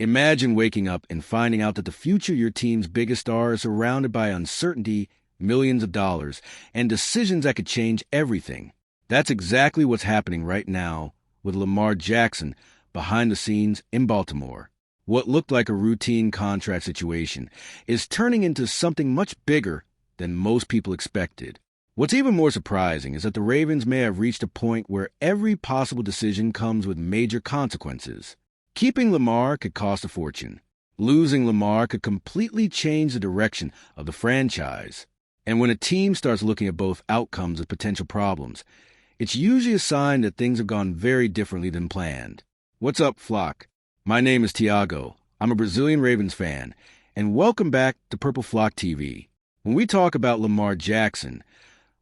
Imagine waking up and finding out that the future of your team's biggest star is surrounded by uncertainty, millions of dollars, and decisions that could change everything. That's exactly what's happening right now with Lamar Jackson behind the scenes in Baltimore. What looked like a routine contract situation is turning into something much bigger than most people expected. What's even more surprising is that the Ravens may have reached a point where every possible decision comes with major consequences. Keeping Lamar could cost a fortune. Losing Lamar could completely change the direction of the franchise. And when a team starts looking at both outcomes as potential problems, it's usually a sign that things have gone very differently than planned. What's up, Flock? My name is Tiago. I'm a Brazilian Ravens fan, and welcome back to Purple Flock TV. When we talk about Lamar Jackson,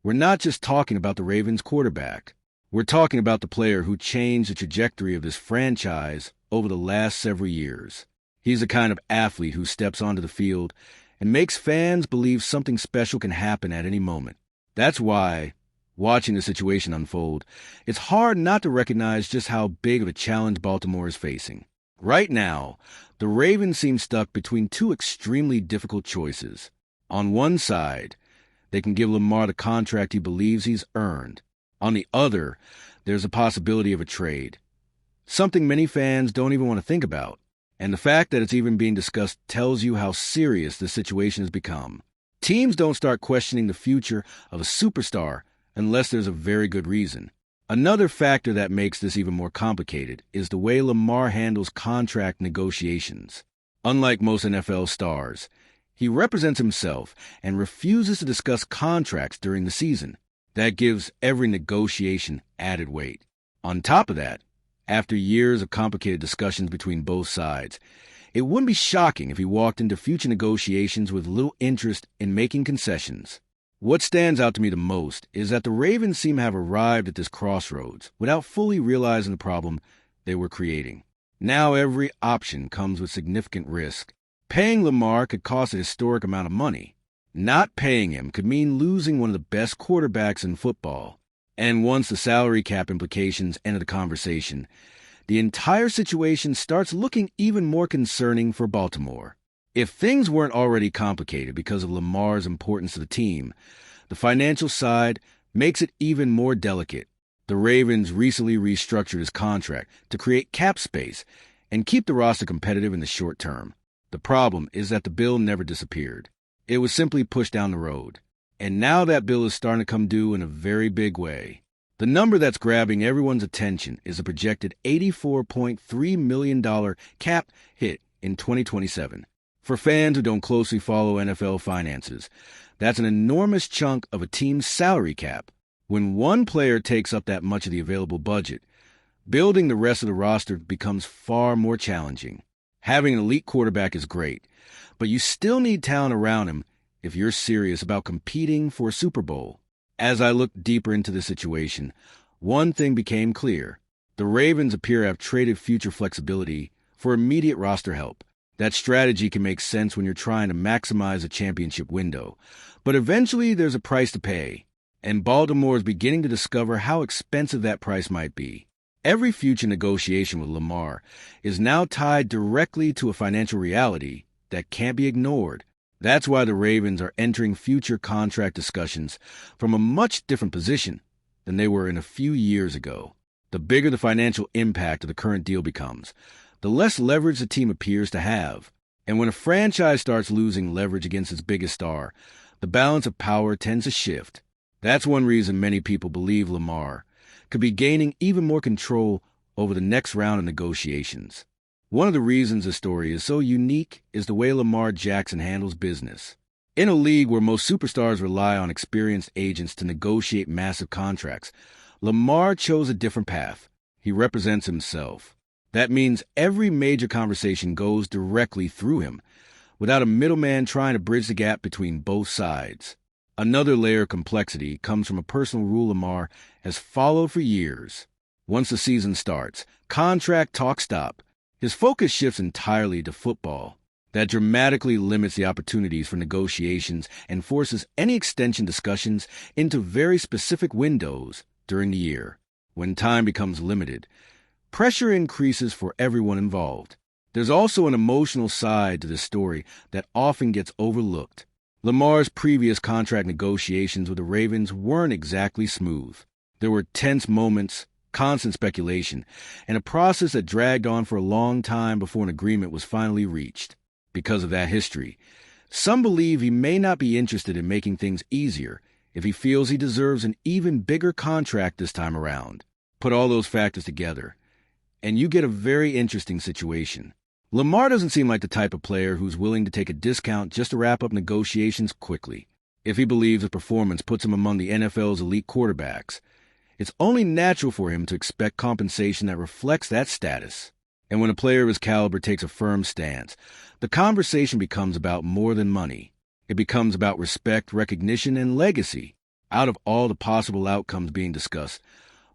we're not just talking about the Ravens quarterback. We're talking about the player who changed the trajectory of this franchise over the last several years. He's the kind of athlete who steps onto the field and makes fans believe something special can happen at any moment. That's why, watching the situation unfold, it's hard not to recognize just how big of a challenge Baltimore is facing. Right now, the Ravens seem stuck between two extremely difficult choices. On one side, they can give Lamar the contract he believes he's earned. On the other, there's a possibility of a trade. Something many fans don't even want to think about. And the fact that it's even being discussed tells you how serious the situation has become. Teams don't start questioning the future of a superstar unless there's a very good reason. Another factor that makes this even more complicated is the way Lamar handles contract negotiations. Unlike most NFL stars, he represents himself and refuses to discuss contracts during the season. That gives every negotiation added weight. On top of that, after years of complicated discussions between both sides, it wouldn't be shocking if he walked into future negotiations with little interest in making concessions. What stands out to me the most is that the Ravens seem to have arrived at this crossroads without fully realizing the problem they were creating. Now every option comes with significant risk. Paying Lamar could cost a historic amount of money. Not paying him could mean losing one of the best quarterbacks in football. And once the salary cap implications enter the conversation, the entire situation starts looking even more concerning for Baltimore. If things weren't already complicated because of Lamar's importance to the team, the financial side makes it even more delicate. The Ravens recently restructured his contract to create cap space and keep the roster competitive in the short term. The problem is that the bill never disappeared. It was simply pushed down the road. And now that bill is starting to come due in a very big way. The number that's grabbing everyone's attention is a projected $84.3 million cap hit in 2027. For fans who don't closely follow NFL finances, that's an enormous chunk of a team's salary cap. When one player takes up that much of the available budget, building the rest of the roster becomes far more challenging. Having an elite quarterback is great, but you still need talent around him if you're serious about competing for a Super Bowl. As I looked deeper into the situation, one thing became clear. The Ravens appear to have traded future flexibility for immediate roster help. That strategy can make sense when you're trying to maximize a championship window, but eventually there's a price to pay, and Baltimore is beginning to discover how expensive that price might be. Every future negotiation with Lamar is now tied directly to a financial reality that can't be ignored. That's why the Ravens are entering future contract discussions from a much different position than they were in a few years ago. The bigger the financial impact of the current deal becomes, the less leverage the team appears to have. And when a franchise starts losing leverage against its biggest star, the balance of power tends to shift. That's one reason many people believe Lamar could be gaining even more control over the next round of negotiations. One of the reasons this story is so unique is the way Lamar Jackson handles business. In a league where most superstars rely on experienced agents to negotiate massive contracts, Lamar chose a different path. He represents himself. That means every major conversation goes directly through him, without a middleman trying to bridge the gap between both sides. Another layer of complexity comes from a personal rule Lamar has followed for years. Once the season starts, contract talk stop. His focus shifts entirely to football. That dramatically limits the opportunities for negotiations and forces any extension discussions into very specific windows during the year. When time becomes limited, pressure increases for everyone involved. There's also an emotional side to this story that often gets overlooked. Lamar's previous contract negotiations with the Ravens weren't exactly smooth. There were tense moments, constant speculation, and a process that dragged on for a long time before an agreement was finally reached. Because of that history, some believe he may not be interested in making things easier if he feels he deserves an even bigger contract this time around. Put all those factors together, and you get a very interesting situation. Lamar doesn't seem like the type of player who's willing to take a discount just to wrap up negotiations quickly. If he believes his performance puts him among the NFL's elite quarterbacks, it's only natural for him to expect compensation that reflects that status. And when a player of his caliber takes a firm stance, the conversation becomes about more than money. It becomes about respect, recognition, and legacy. Out of all the possible outcomes being discussed,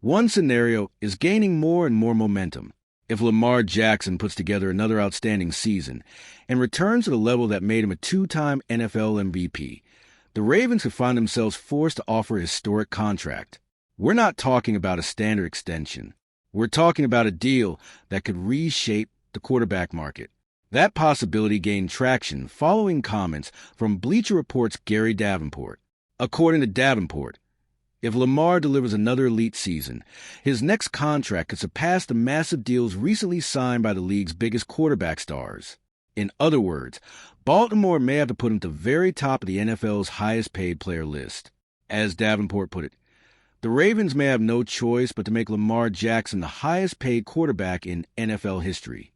one scenario is gaining more and more momentum. If Lamar Jackson puts together another outstanding season and returns to the level that made him a two-time NFL MVP, the Ravens could find themselves forced to offer a historic contract. We're not talking about a standard extension. We're talking about a deal that could reshape the quarterback market. That possibility gained traction following comments from Bleacher Report's Gary Davenport. According to Davenport, if Lamar delivers another elite season, his next contract could surpass the massive deals recently signed by the league's biggest quarterback stars. In other words, Baltimore may have to put him at the very top of the NFL's highest-paid player list. As Davenport put it, the Ravens may have no choice but to make Lamar Jackson the highest-paid quarterback in NFL history.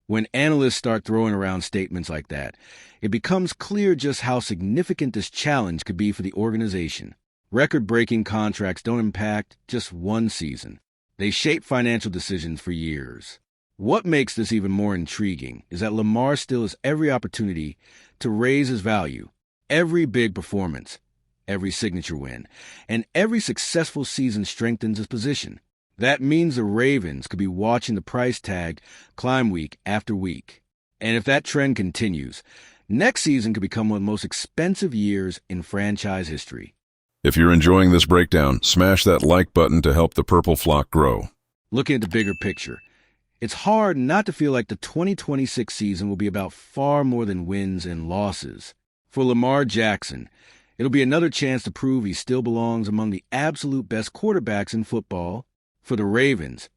When analysts start throwing around statements like that, it becomes clear just how significant this challenge could be for the organization. Record-breaking contracts don't impact just one season. They shape financial decisions for years. What makes this even more intriguing is that Lamar still has every opportunity to raise his value. Every big performance, every signature win, and every successful season strengthens his position. That means the Ravens could be watching the price tag climb week after week. And if that trend continues, next season could become one of the most expensive years in franchise history. If you're enjoying this breakdown, smash that like button to help the purple flock grow. Looking at the bigger picture, it's hard not to feel like the 2026 season will be about far more than wins and losses. For Lamar Jackson, it'll be another chance to prove he still belongs among the absolute best quarterbacks in football. For the Ravens,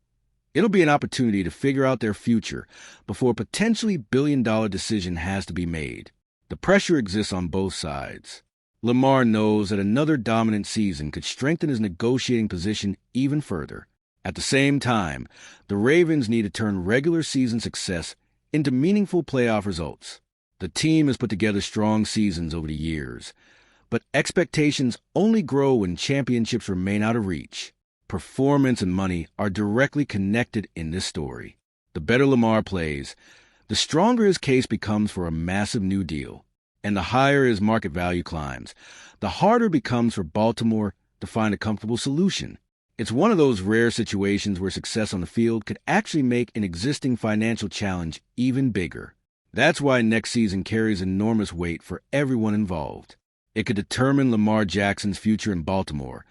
it'll be an opportunity to figure out their future before a potentially billion-dollar decision has to be made. The pressure exists on both sides. Lamar knows that another dominant season could strengthen his negotiating position even further. At the same time, the Ravens need to turn regular season success into meaningful playoff results. The team has put together strong seasons over the years, but expectations only grow when championships remain out of reach. Performance and money are directly connected in this story. The better Lamar plays, the stronger his case becomes for a massive new deal. And the higher his market value climbs, the harder it becomes for Baltimore to find a comfortable solution. It's one of those rare situations where success on the field could actually make an existing financial challenge even bigger. That's why next season carries enormous weight for everyone involved. It could determine Lamar Jackson's future in Baltimore,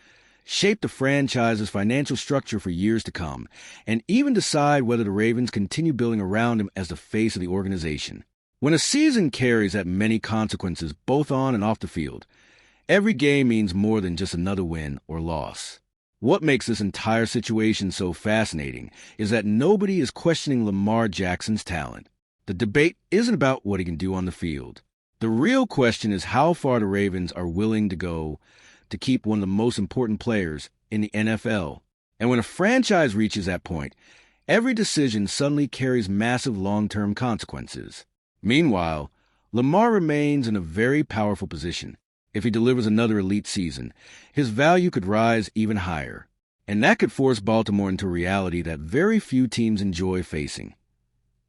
shape the franchise's financial structure for years to come, and even decide whether the Ravens continue building around him as the face of the organization. When a season carries that many consequences both on and off the field, every game means more than just another win or loss. What makes this entire situation so fascinating is that nobody is questioning Lamar Jackson's talent. The debate isn't about what he can do on the field. The real question is how far the Ravens are willing to go to keep one of the most important players in the NFL. And when a franchise reaches that point, every decision suddenly carries massive long-term consequences. Meanwhile, Lamar remains in a very powerful position. If he delivers another elite season, his value could rise even higher. And that could force Baltimore into a reality that very few teams enjoy facing.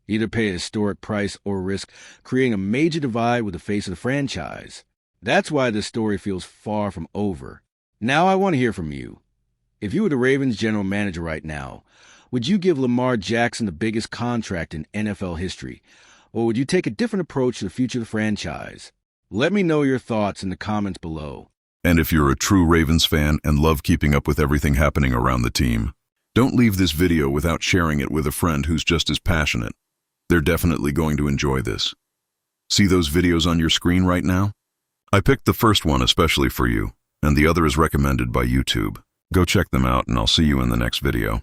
Either pay a historic price or risk creating a major divide with the face of the franchise. That's why this story feels far from over. Now I want to hear from you. If you were the Ravens general manager right now, would you give Lamar Jackson the biggest contract in NFL history? Or would you take a different approach to the future of the franchise? Let me know your thoughts in the comments below. And if you're a true Ravens fan and love keeping up with everything happening around the team, don't leave this video without sharing it with a friend who's just as passionate. They're definitely going to enjoy this. See those videos on your screen right now? I picked the first one especially for you, and the other is recommended by YouTube. Go check them out and I'll see you in the next video.